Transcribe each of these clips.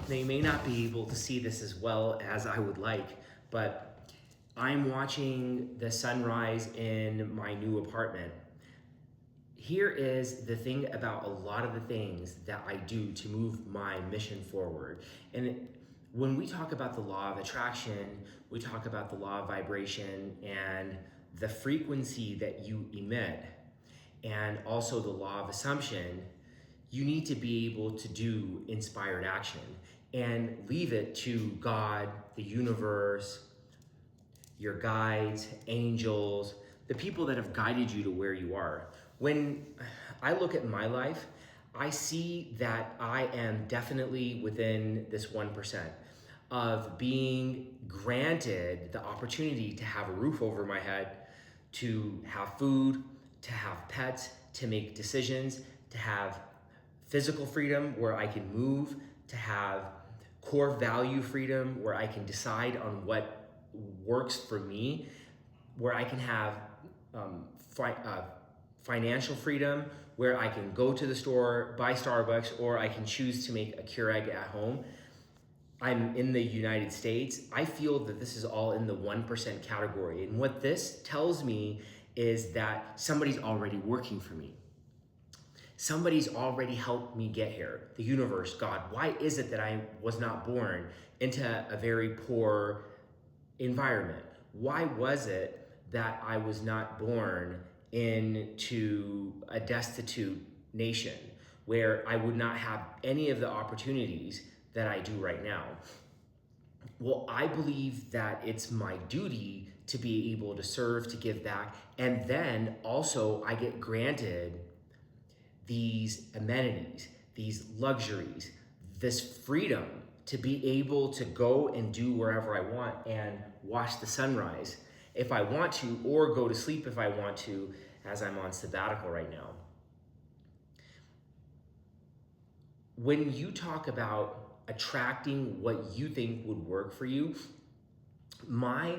They may not be able to see this as well as I would like, but I'm watching the sunrise in my new apartment. Here is the thing about a lot of the things that I do to move my mission forward. And when we talk about the law of attraction, we talk about the law of vibration and the frequency that you emit, and also the law of assumption. You need to be able to do inspired action and leave it to God, the universe, your guides, angels, the people that have guided you to where you are. When I look at my life, I see that I am definitely within this 1% of being granted the opportunity to have a roof over my head, to have food, to have pets, to make decisions, to have physical freedom where I can move, to have core value freedom where I can decide on what works for me, where I can have financial freedom, where I can go to the store, buy Starbucks, or I can choose to make a Keurig at home. I'm in the United States. I feel that this is all in the 1% category. And what this tells me is that somebody's already working for me. Somebody's already helped me get here. The universe, God, why is it that I was not born into a very poor environment? Why was it that I was not born into a destitute nation where I would not have any of the opportunities that I do right now? Well, I believe that it's my duty to be able to serve, to give back, and then also I get granted these amenities, these luxuries, this freedom to be able to go and do wherever I want and watch the sunrise if I want to, or go to sleep if I want to, as I'm on sabbatical right now. When you talk about attracting what you think would work for you, my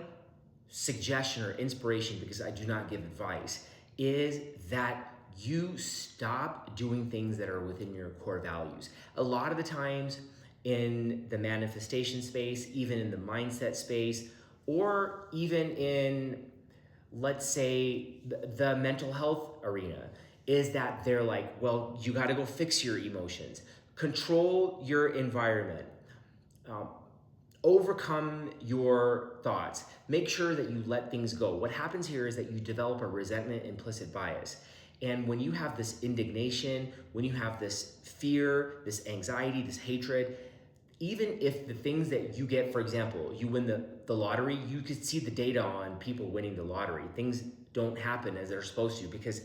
suggestion or inspiration, because I do not give advice, is that you stop doing things that are within your core values. A lot of the times in the manifestation space, even in the mindset space, or even in, let's say, the mental health arena, is that they're like, well, you got to go fix your emotions, control your environment, overcome your thoughts, make sure that you let things go. What happens here is that you develop a resentment implicit bias. And when you have this indignation, when you have this fear, this anxiety, this hatred, even if the things that you get, for example, you win the lottery, you could see the data on people winning the lottery. Things don't happen as they're supposed to because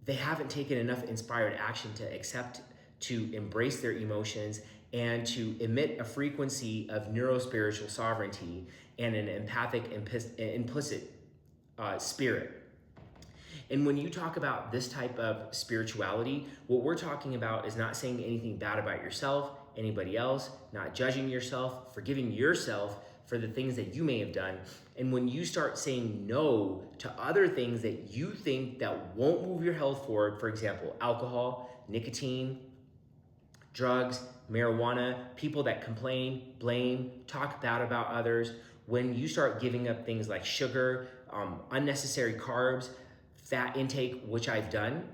they haven't taken enough inspired action to accept, to embrace their emotions, and to emit a frequency of neurospiritual sovereignty and an empathic implicit spirit. And when you talk about this type of spirituality, what we're talking about is not saying anything bad about yourself, anybody else, not judging yourself, forgiving yourself for the things that you may have done. And when you start saying no to other things that you think that won't move your health forward, for example, alcohol, nicotine, drugs, marijuana, people that complain, blame, talk bad about others, when you start giving up things like sugar, unnecessary carbs, fat intake, which I've done,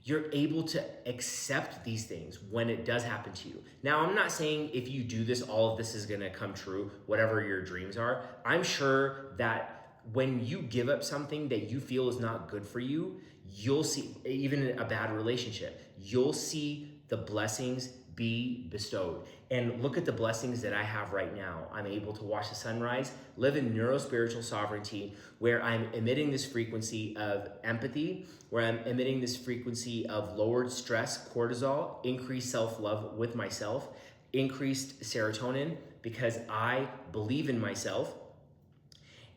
you're able to accept these things when it does happen to you. Now, I'm not saying if you do this, all of this is gonna come true, whatever your dreams are. I'm sure that when you give up something that you feel is not good for you, you'll see, even a bad relationship, you'll see the blessings be bestowed. And look at the blessings that I have right now. I'm able to watch the sunrise, live in neurospiritual sovereignty, where I'm emitting this frequency of empathy, where I'm emitting this frequency of lowered stress, cortisol, increased self-love with myself, increased serotonin, because I believe in myself,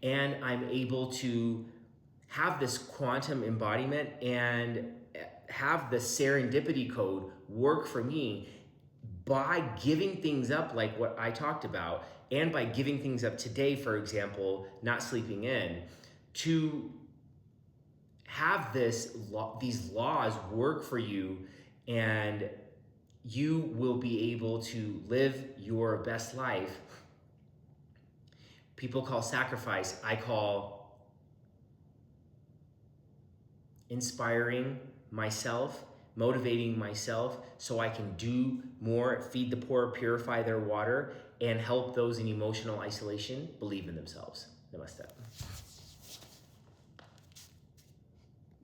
and I'm able to have this quantum embodiment and have the serendipity code work for me by giving things up like what I talked about, and by giving things up today, for example, not sleeping in, to have these laws work for you, and you will be able to live your best life. People call sacrifice, I call inspiring myself, motivating myself so I can do more, feed the poor, purify their water, and help those in emotional isolation believe in themselves. Namaste.